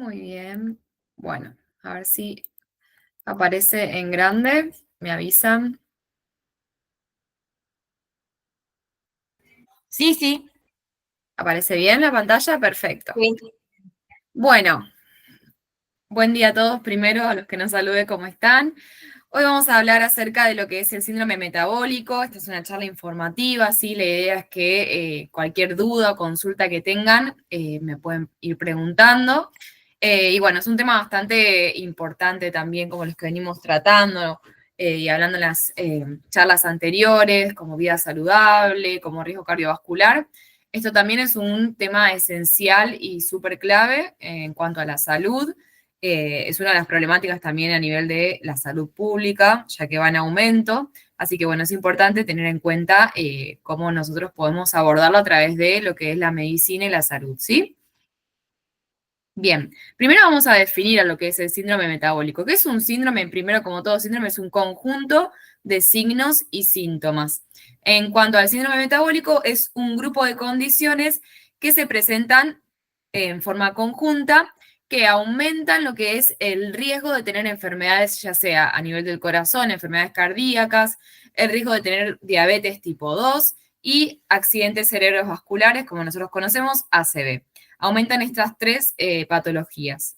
Muy bien. Bueno, a ver si aparece en grande. Me avisan. Sí, sí. ¿Aparece bien la pantalla? Perfecto. Sí. Bueno, buen día a todos. Primero, a los que nos salude, ¿cómo están? Hoy vamos a hablar acerca de lo que es el síndrome metabólico. Esta es una charla informativa, ¿sí? La idea es que cualquier duda o consulta que tengan me pueden ir preguntando. Y bueno, es un tema bastante importante también, como los que venimos tratando y hablando en las charlas anteriores, como vida saludable, como riesgo cardiovascular. Esto también es un tema esencial y súper clave en cuanto a la salud. Es una de las problemáticas también a nivel de la salud pública, ya que va en aumento. Así que bueno, es importante tener en cuenta cómo nosotros podemos abordarlo a través de lo que es la medicina y la salud, ¿sí? Bien, primero vamos a definir a lo que es el síndrome metabólico. ¿Qué es un síndrome? Primero, como todo síndrome, es un conjunto de signos y síntomas. En cuanto al síndrome metabólico, es un grupo de condiciones que se presentan en forma conjunta que aumentan lo que es el riesgo de tener enfermedades, ya sea a nivel del corazón, enfermedades cardíacas, el riesgo de tener diabetes tipo 2 y accidentes cerebrovasculares, como nosotros conocemos, ACV. Aumentan estas tres patologías.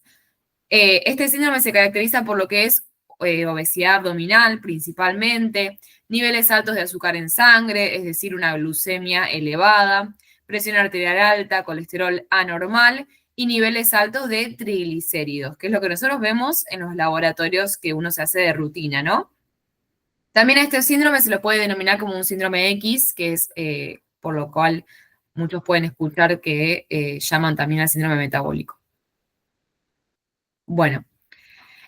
Este síndrome se caracteriza por lo que es obesidad abdominal principalmente, niveles altos de azúcar en sangre, es decir, una glucemia elevada, presión arterial alta, colesterol anormal y niveles altos de triglicéridos, que es lo que nosotros vemos en los laboratorios que uno se hace de rutina, ¿no? También a este síndrome se lo puede denominar como un síndrome X, que es por lo cual muchos pueden escuchar que llaman también al síndrome metabólico. Bueno,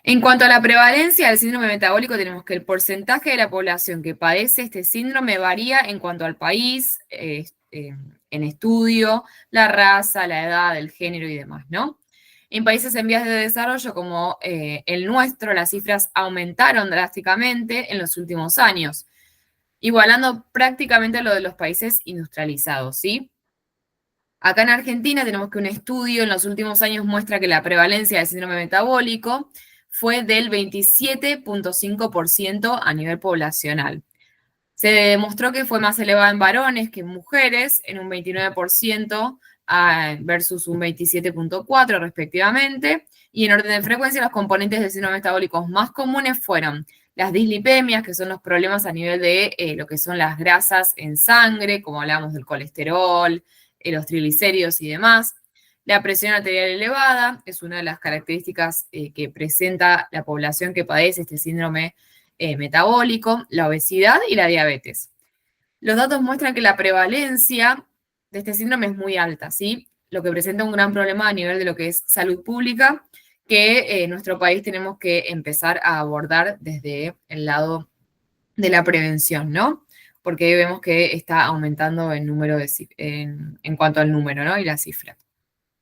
en cuanto a la prevalencia del síndrome metabólico, tenemos que el porcentaje de la población que padece este síndrome varía en cuanto al país, en estudio, la raza, la edad, el género y demás, ¿no? En países en vías de desarrollo como el nuestro, las cifras aumentaron drásticamente en los últimos años, igualando prácticamente lo de los países industrializados, ¿sí? Acá en Argentina tenemos que un estudio en los últimos años muestra que la prevalencia del síndrome metabólico fue del 27,5% a nivel poblacional. Se demostró que fue más elevada en varones que en mujeres, en un 29% versus un 27,4% respectivamente. Y en orden de frecuencia, los componentes del síndrome metabólico más comunes fueron las dislipemias, que son los problemas a nivel de lo que son las grasas en sangre, como hablamos del colesterol, los triglicéridos y demás. La presión arterial elevada es una de las características que presenta la población que padece este síndrome metabólico, la obesidad y la diabetes. Los datos muestran que la prevalencia de este síndrome es muy alta, ¿sí? Lo que presenta un gran problema a nivel de lo que es salud pública, que en nuestro país tenemos que empezar a abordar desde el lado de la prevención, ¿no? Porque vemos que está aumentando el número en cuanto al número, ¿no? Y la cifra.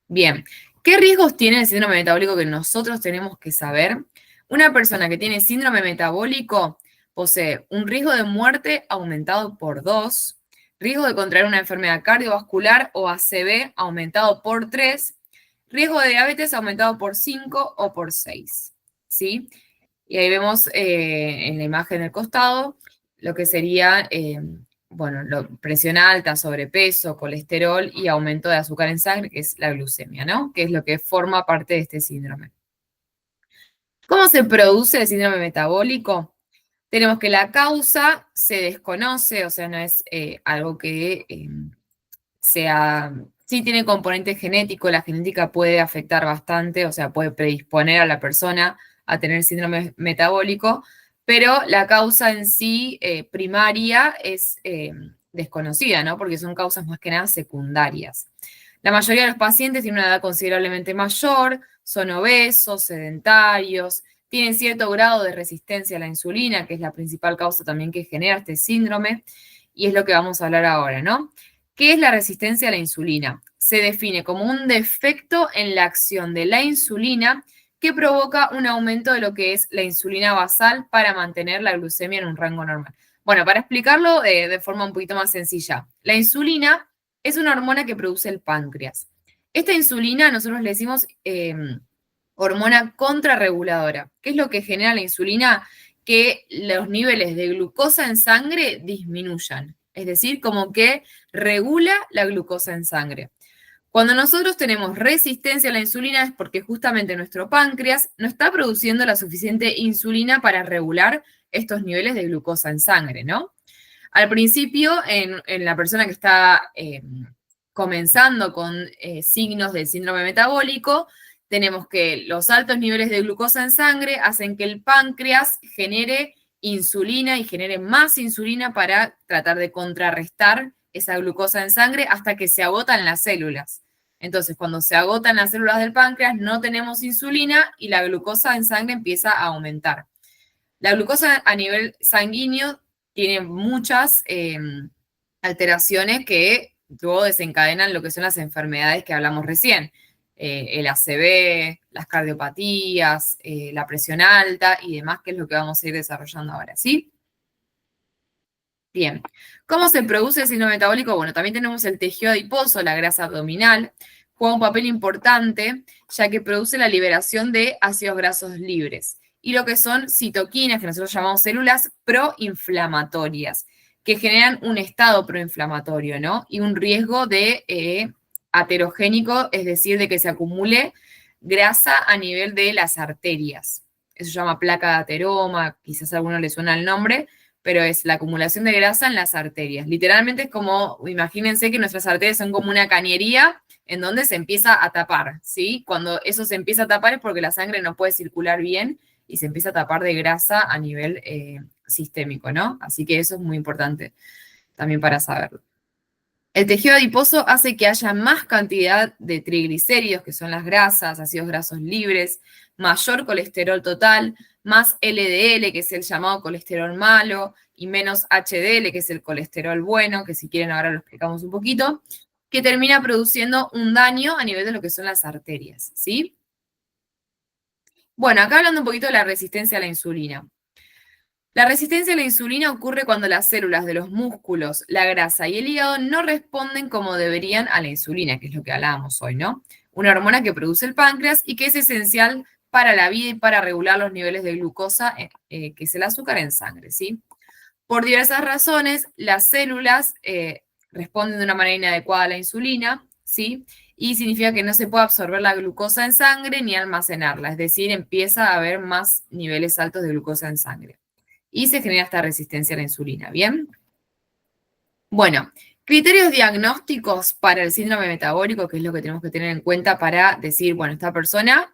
Bien, ¿qué riesgos tiene el síndrome metabólico que nosotros tenemos que saber? Una persona que tiene síndrome metabólico posee un riesgo de muerte aumentado por 2, riesgo de contraer una enfermedad cardiovascular o ACV aumentado por 3, riesgo de diabetes aumentado por 5 o por 6, ¿sí? Y ahí vemos en la imagen del costado lo que sería bueno, presión alta, sobrepeso, colesterol y aumento de azúcar en sangre, que es la glucemia, ¿no? Que es lo que forma parte de este síndrome. ¿Cómo se produce el síndrome metabólico? Tenemos que la causa se desconoce, o sea, no es algo que sea, sí tiene componente genético, la genética puede afectar bastante, o sea, puede predisponer a la persona a tener síndrome metabólico, pero la causa en sí primaria es desconocida, ¿no? Porque son causas más que nada secundarias. La mayoría de los pacientes tienen una edad considerablemente mayor, son obesos, sedentarios, tienen cierto grado de resistencia a la insulina, que es la principal causa también que genera este síndrome, y es lo que vamos a hablar ahora, ¿no? ¿Qué es la resistencia a la insulina? Se define como un defecto en la acción de la insulina que provoca un aumento de lo que es la insulina basal para mantener la glucemia en un rango normal. Bueno, para explicarlo de forma un poquito más sencilla, la insulina es una hormona que produce el páncreas. Esta insulina nosotros le decimos hormona contrarreguladora. ¿Qué es lo que genera la insulina? Que los niveles de glucosa en sangre disminuyan. Es decir, como que regula la glucosa en sangre. Cuando nosotros tenemos resistencia a la insulina es porque justamente nuestro páncreas no está produciendo la suficiente insulina para regular estos niveles de glucosa en sangre, ¿no? Al principio, en la persona que está comenzando con signos del síndrome metabólico, tenemos que los altos niveles de glucosa en sangre hacen que el páncreas genere insulina y genere más insulina para tratar de contrarrestar esa glucosa en sangre hasta que se agotan las células. Entonces, cuando se agotan las células del páncreas, no tenemos insulina y la glucosa en sangre empieza a aumentar. La glucosa a nivel sanguíneo tiene muchas alteraciones que luego desencadenan lo que son las enfermedades que hablamos recién. El ACV, las cardiopatías, la presión alta y demás, que es lo que vamos a ir desarrollando ahora, ¿sí? Bien. ¿Cómo se produce el síndrome metabólico? Bueno, también tenemos el tejido adiposo, la grasa abdominal, juega un papel importante ya que produce la liberación de ácidos grasos libres y lo que son citoquinas, que nosotros llamamos células proinflamatorias, que generan un estado proinflamatorio, ¿no? Y un riesgo de aterogénico, es decir, de que se acumule grasa a nivel de las arterias. Eso se llama placa de ateroma, quizás a alguno le suena el nombre, pero es la acumulación de grasa en las arterias. Literalmente es como, imagínense que nuestras arterias son como una cañería en donde se empieza a tapar, ¿sí? Cuando eso se empieza a tapar es porque la sangre no puede circular bien y se empieza a tapar de grasa a nivel sistémico, ¿no? Así que eso es muy importante también para saberlo. El tejido adiposo hace que haya más cantidad de triglicéridos, que son las grasas, ácidos grasos libres, mayor colesterol total, más LDL, que es el llamado colesterol malo, y menos HDL, que es el colesterol bueno, que si quieren ahora lo explicamos un poquito, que termina produciendo un daño a nivel de lo que son las arterias, ¿sí? Bueno, acá hablando un poquito de la resistencia a la insulina. La resistencia a la insulina ocurre cuando las células de los músculos, la grasa y el hígado no responden como deberían a la insulina, que es lo que hablábamos hoy, ¿no? Una hormona que produce el páncreas y que es esencial para la vida y para regular los niveles de glucosa, que es el azúcar en sangre, ¿sí? Por diversas razones, las células responden de una manera inadecuada a la insulina, ¿sí? Y significa que no se puede absorber la glucosa en sangre ni almacenarla, es decir, empieza a haber más niveles altos de glucosa en sangre y se genera esta resistencia a la insulina, ¿bien? Bueno, criterios diagnósticos para el síndrome metabólico, que es lo que tenemos que tener en cuenta para decir, bueno, esta persona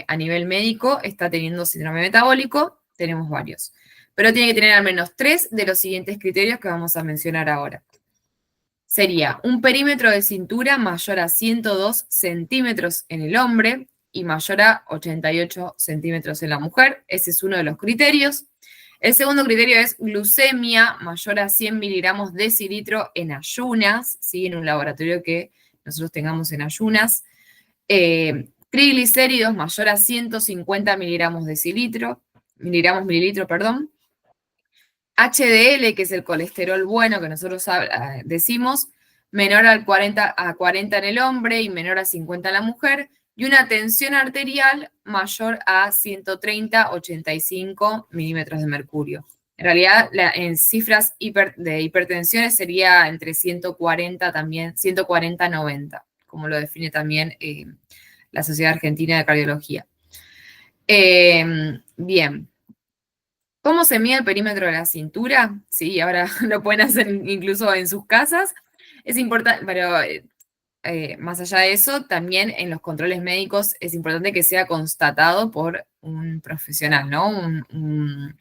a nivel médico está teniendo síndrome metabólico, tenemos varios, pero tiene que tener al menos 3 de los siguientes criterios que vamos a mencionar ahora. Sería un perímetro de cintura mayor a 102 centímetros en el hombre y mayor a 88 centímetros en la mujer. Ese es uno de los criterios. El segundo criterio es glucemia mayor a 100 miligramos decilitro en ayunas, ¿sí? En un laboratorio que nosotros tengamos en ayunas. Triglicéridos mayor a 150 miligramos mililitro, perdón. HDL, que es el colesterol bueno que nosotros decimos, menor a 40 en el hombre y menor a 50 en la mujer, y una tensión arterial mayor a 130-85 milímetros de mercurio. En realidad, en cifras de hipertensiones sería entre 140 también, 140-90, como lo define también la Sociedad Argentina de Cardiología. Bien. ¿Cómo se mide el perímetro de la cintura? Sí, ahora lo pueden hacer incluso en sus casas. Es importante, pero más allá de eso, también en los controles médicos es importante que sea constatado por un profesional, ¿no? Un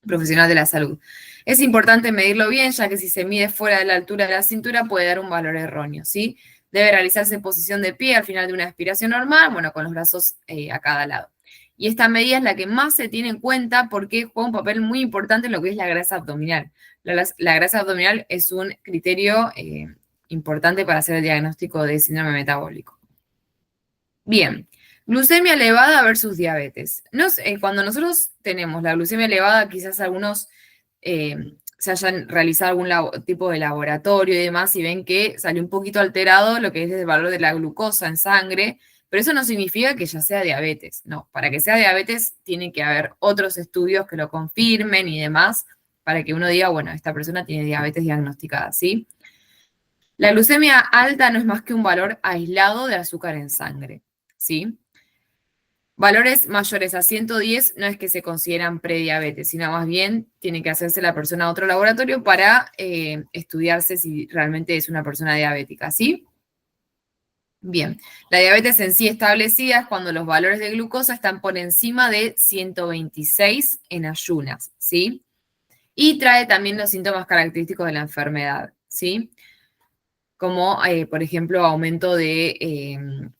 profesional de la salud. Es importante medirlo bien, ya que si se mide fuera de la altura de la cintura puede dar un valor erróneo, ¿sí? Debe realizarse en posición de pie al final de una aspiración normal, bueno, con los brazos a cada lado. Y esta medida es la que más se tiene en cuenta porque juega un papel muy importante en lo que es la grasa abdominal. La grasa abdominal es un criterio importante para hacer el diagnóstico de síndrome metabólico. Bien, glucemia elevada versus diabetes. Cuando nosotros tenemos la glucemia elevada, quizás algunos se hayan realizado algún tipo de laboratorio y demás y ven que salió un poquito alterado lo que es el valor de la glucosa en sangre, Pero eso no significa que ya sea diabetes, no. Para que sea diabetes tiene que haber otros estudios que lo confirmen y demás, para que uno diga, bueno, esta persona tiene diabetes diagnosticada, ¿sí? La glucemia alta no es más que un valor aislado de azúcar en sangre, ¿sí? Valores mayores a 110 no es que se consideran prediabetes, sino más bien tiene que hacerse la persona a otro laboratorio para estudiarse si realmente es una persona diabética, ¿sí? Bien, la diabetes en sí establecida es cuando los valores de glucosa están por encima de 126 en ayunas, ¿sí? Y trae también los síntomas característicos de la enfermedad, ¿sí? Como, por ejemplo, aumento de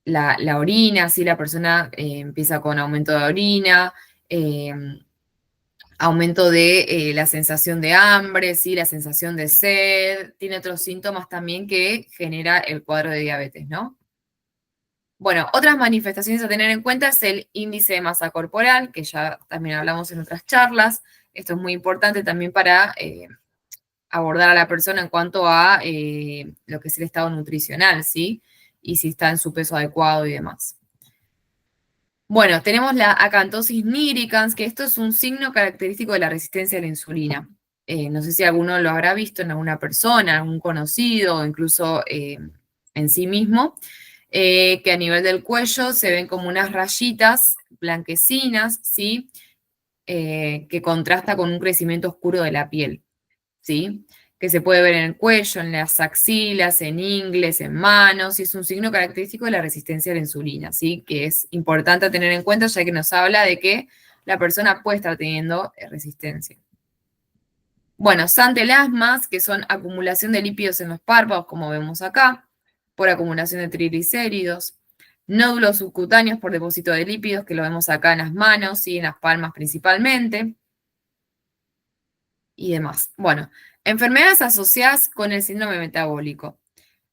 la orina, ¿sí? La persona empieza con aumento de orina, eh, aumento de la sensación de hambre, ¿sí? La sensación de sed, tiene otros síntomas también que genera el cuadro de diabetes, ¿no? Bueno, otras manifestaciones a tener en cuenta es el índice de masa corporal, que ya también hablamos en otras charlas. Esto es muy importante también para abordar a la persona en cuanto a lo que es el estado nutricional, ¿sí? Y si está en su peso adecuado y demás. Bueno, tenemos la acantosis nigricans, que esto es un signo característico de la resistencia a la insulina. No sé si alguno lo habrá visto en alguna persona, algún conocido, o incluso en sí mismo, que a nivel del cuello se ven como unas rayitas blanquecinas, ¿sí? Que contrasta con un crecimiento oscuro de la piel, ¿sí? Que se puede ver en el cuello, en las axilas, en ingles, en manos, y es un signo característico de la resistencia a la insulina, ¿sí? Que es importante tener en cuenta ya que nos habla de que la persona puede estar teniendo resistencia. Bueno, santelasmas, que son acumulación de lípidos en los párpados, como vemos acá, por acumulación de triglicéridos. Nódulos subcutáneos por depósito de lípidos, que lo vemos acá en las manos y en las palmas principalmente. Y demás. Bueno, enfermedades asociadas con el síndrome metabólico.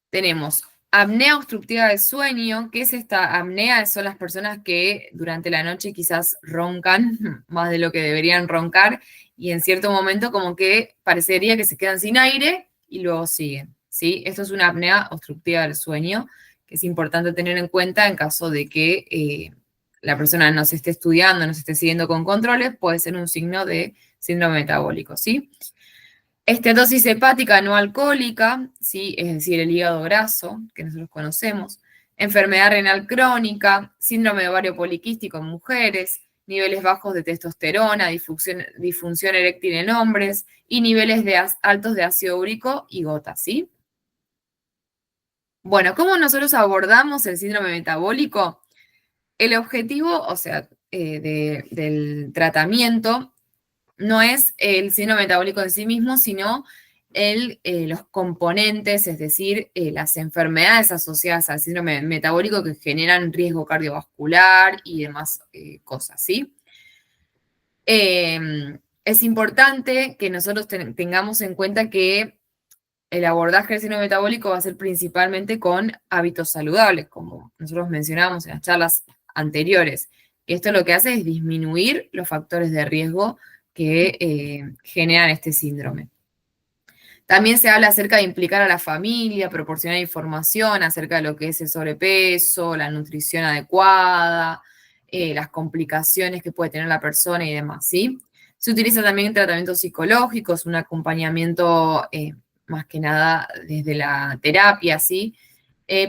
Tenemos apnea obstructiva del sueño. ¿Qué es esta apnea? Son las personas que durante la noche quizás roncan más de lo que deberían roncar y en cierto momento como que parecería que se quedan sin aire y luego siguen, ¿sí? Esto es una apnea obstructiva del sueño que es importante tener en cuenta en caso de que la persona no se esté estudiando, no se esté siguiendo con controles, puede ser un signo de síndrome metabólico, ¿sí? Esteatosis hepática no alcohólica, ¿sí? Es decir, el hígado graso, que nosotros conocemos. Enfermedad renal crónica, síndrome de ovario poliquístico en mujeres, niveles bajos de testosterona, disfunción eréctil en hombres y niveles altos de ácido úrico y gota, ¿sí? Bueno, ¿cómo nosotros abordamos el síndrome metabólico? El objetivo, o sea, del tratamiento no es el síndrome metabólico en sí mismo, sino los componentes, es decir, las enfermedades asociadas al síndrome metabólico que generan riesgo cardiovascular y demás cosas, ¿sí? Es importante que nosotros tengamos en cuenta que el abordaje del síndrome metabólico va a ser principalmente con hábitos saludables, como nosotros mencionábamos en las charlas anteriores. Esto lo que hace es disminuir los factores de riesgo que generan este síndrome. También se habla acerca de implicar a la familia, proporcionar información acerca de lo que es el sobrepeso, la nutrición adecuada, las complicaciones que puede tener la persona y demás, ¿sí? Se utiliza también tratamientos psicológicos, un acompañamiento más que nada desde la terapia, ¿sí?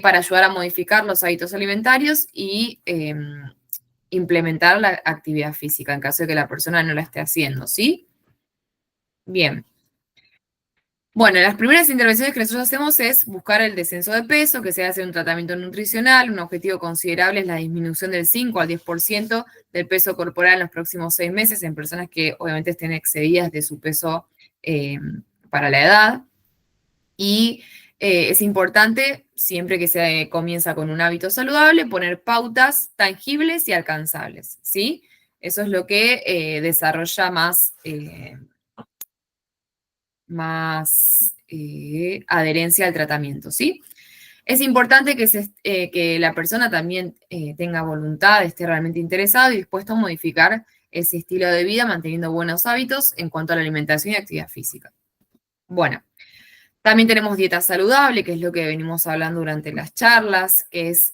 Para ayudar a modificar los hábitos alimentarios y implementar la actividad física en caso de que la persona no la esté haciendo, ¿sí? Bien. Bueno, las primeras intervenciones que nosotros hacemos es buscar el descenso de peso, que se hace un tratamiento nutricional. Un objetivo considerable es la disminución del 5 al 10% del peso corporal en los próximos 6 meses en personas que obviamente estén excedidas de su peso para la edad. Y es importante, siempre que se comienza con un hábito saludable, poner pautas tangibles y alcanzables, ¿sí? Eso es lo que desarrolla más adherencia al tratamiento, ¿sí? Es importante que la persona también tenga voluntad, esté realmente interesado y dispuesto a modificar ese estilo de vida manteniendo buenos hábitos en cuanto a la alimentación y actividad física. Bueno, también tenemos dieta saludable, que es lo que venimos hablando durante las charlas, que es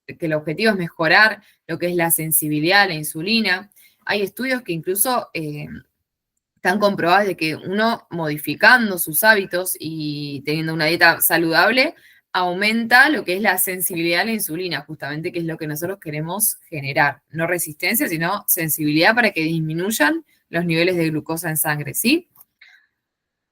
que el objetivo es mejorar lo que es la sensibilidad a la insulina. Hay estudios que incluso están comprobados de que uno modificando sus hábitos y teniendo una dieta saludable, aumenta lo que es la sensibilidad a la insulina, justamente, que es lo que nosotros queremos generar. No resistencia, sino sensibilidad para que disminuyan los niveles de glucosa en sangre, ¿sí?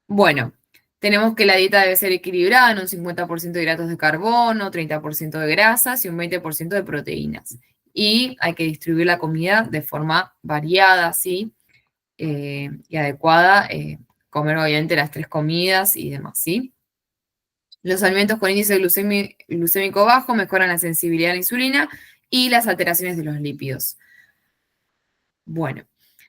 Bueno, tenemos que la dieta debe ser equilibrada en un 50% de hidratos de carbono, 30% de grasas y un 20% de proteínas. Y hay que distribuir la comida de forma variada, ¿sí? Y adecuada, comer obviamente las 3 comidas y demás, ¿sí? Los alimentos con índice glucémico bajo mejoran la sensibilidad a la insulina y las alteraciones de los lípidos. Bueno,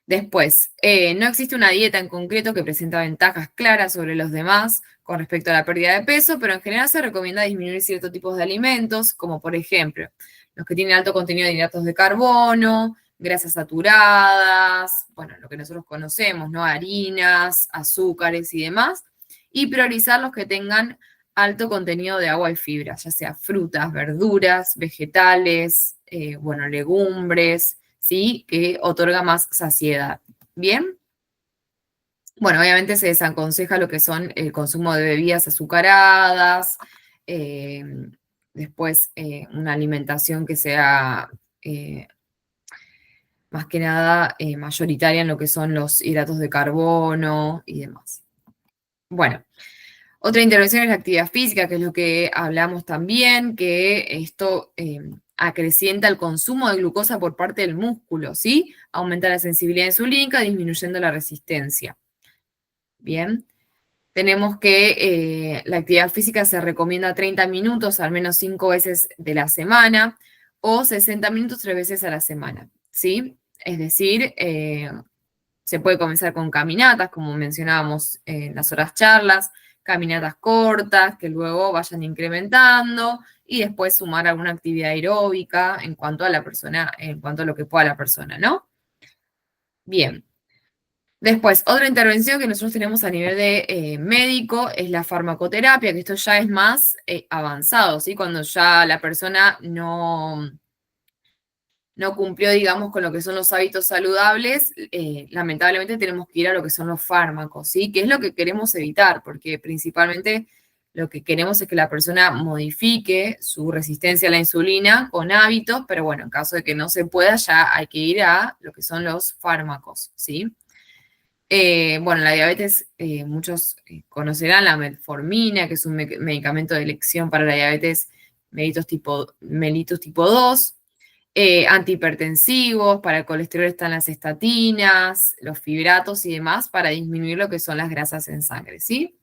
después, no existe una dieta en concreto que presenta ventajas claras sobre los demás con respecto a la pérdida de peso, pero en general se recomienda disminuir ciertos tipos de alimentos, como por ejemplo, los que tienen alto contenido de hidratos de carbono, grasas saturadas, bueno, lo que nosotros conocemos, ¿no? Harinas, azúcares y demás, y priorizar los que tengan alto contenido de agua y fibra, ya sea frutas, verduras, vegetales, bueno, legumbres, ¿sí? Que otorga más saciedad. ¿Bien? Bueno, obviamente se desaconseja lo que son el consumo de bebidas azucaradas, eh, después una alimentación que sea más que nada mayoritaria en lo que son los hidratos de carbono y demás. Bueno, otra intervención es la actividad física, que es lo que hablamos también, que esto acrecienta el consumo de glucosa por parte del músculo, ¿sí? Aumenta la sensibilidad insulínica, disminuyendo la resistencia. Bien, tenemos que la actividad física se recomienda 30 minutos, al menos 5 veces de la semana, o 60 minutos 3 veces a la semana, ¿sí? Es decir, se puede comenzar con caminatas, como mencionábamos en las otras charlas, caminatas cortas que luego vayan incrementando y después sumar alguna actividad aeróbica en cuanto a la persona, en cuanto a lo que pueda la persona, ¿no? Bien. Después, otra intervención que nosotros tenemos a nivel de médico es la farmacoterapia, que esto ya es más avanzado, ¿sí? Cuando ya la persona no cumplió, digamos, con lo que son los hábitos saludables, lamentablemente tenemos que ir a lo que son los fármacos, ¿sí? Que es lo que queremos evitar, porque principalmente lo que queremos es que la persona modifique su resistencia a la insulina con hábitos, pero bueno, en caso de que no se pueda, ya hay que ir a lo que son los fármacos, ¿sí? Bueno, la diabetes, muchos conocerán la metformina, que es un medicamento de elección para la diabetes mellitus tipo 2. Antihipertensivos, para el colesterol están las estatinas, los fibratos y demás, para disminuir lo que son las grasas en sangre, ¿sí?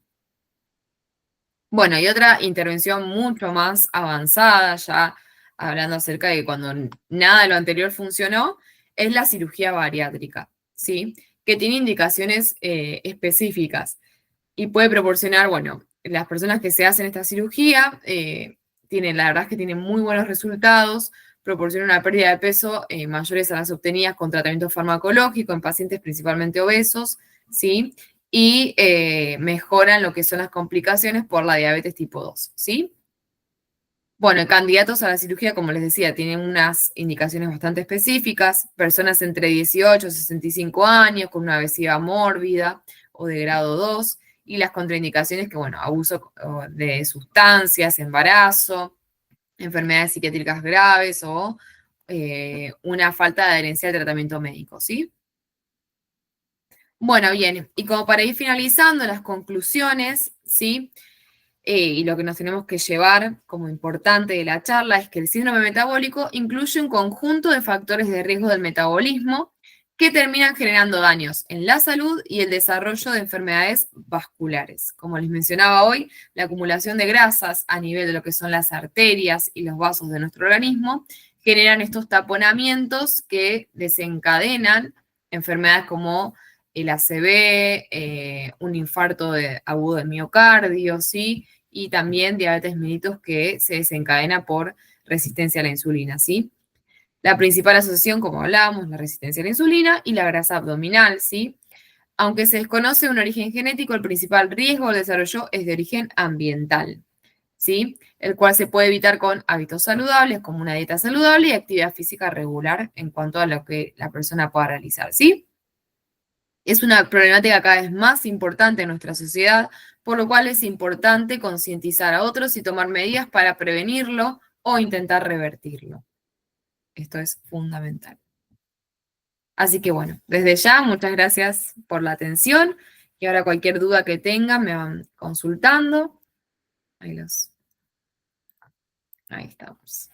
Bueno, y otra intervención mucho más avanzada, ya hablando acerca de que cuando nada de lo anterior funcionó, es la cirugía bariátrica, ¿sí? Que tiene indicaciones específicas y puede proporcionar, bueno, las personas que se hacen esta cirugía la verdad es que tienen muy buenos resultados, proporciona una pérdida de peso mayores a las obtenidas con tratamiento farmacológico en pacientes principalmente obesos, ¿sí? Y mejoran lo que son las complicaciones por la diabetes tipo 2, ¿sí? Bueno, candidatos a la cirugía, como les decía, tienen unas indicaciones bastante específicas, personas entre 18 y 65 años con una obesidad mórbida o de grado 2, y las contraindicaciones que, bueno, abuso de sustancias, embarazo, enfermedades psiquiátricas graves o una falta de adherencia al tratamiento médico, ¿sí? Bueno, bien, y como para ir finalizando las conclusiones, ¿sí? Y lo que nos tenemos que llevar como importante de la charla es que el síndrome metabólico incluye un conjunto de factores de riesgo del metabolismo que terminan generando daños en la salud y el desarrollo de enfermedades vasculares. Como les mencionaba hoy, la acumulación de grasas a nivel de lo que son las arterias y los vasos de nuestro organismo generan estos taponamientos que desencadenan enfermedades como el ACV, un infarto agudo del miocardio, ¿sí? Y también diabetes mellitus que se desencadena por resistencia a la insulina, ¿sí? La principal asociación, como hablábamos, la resistencia a la insulina y la grasa abdominal, ¿sí? Aunque se desconoce un origen genético, el principal riesgo del desarrollo es de origen ambiental, ¿sí? El cual se puede evitar con hábitos saludables, como una dieta saludable y actividad física regular en cuanto a lo que la persona pueda realizar, ¿sí? Es una problemática cada vez más importante en nuestra sociedad, por lo cual es importante concientizar a otros y tomar medidas para prevenirlo o intentar revertirlo. Esto es fundamental. Así que bueno, desde ya, muchas gracias por la atención y ahora cualquier duda que tengan me van consultando. Ahí estamos.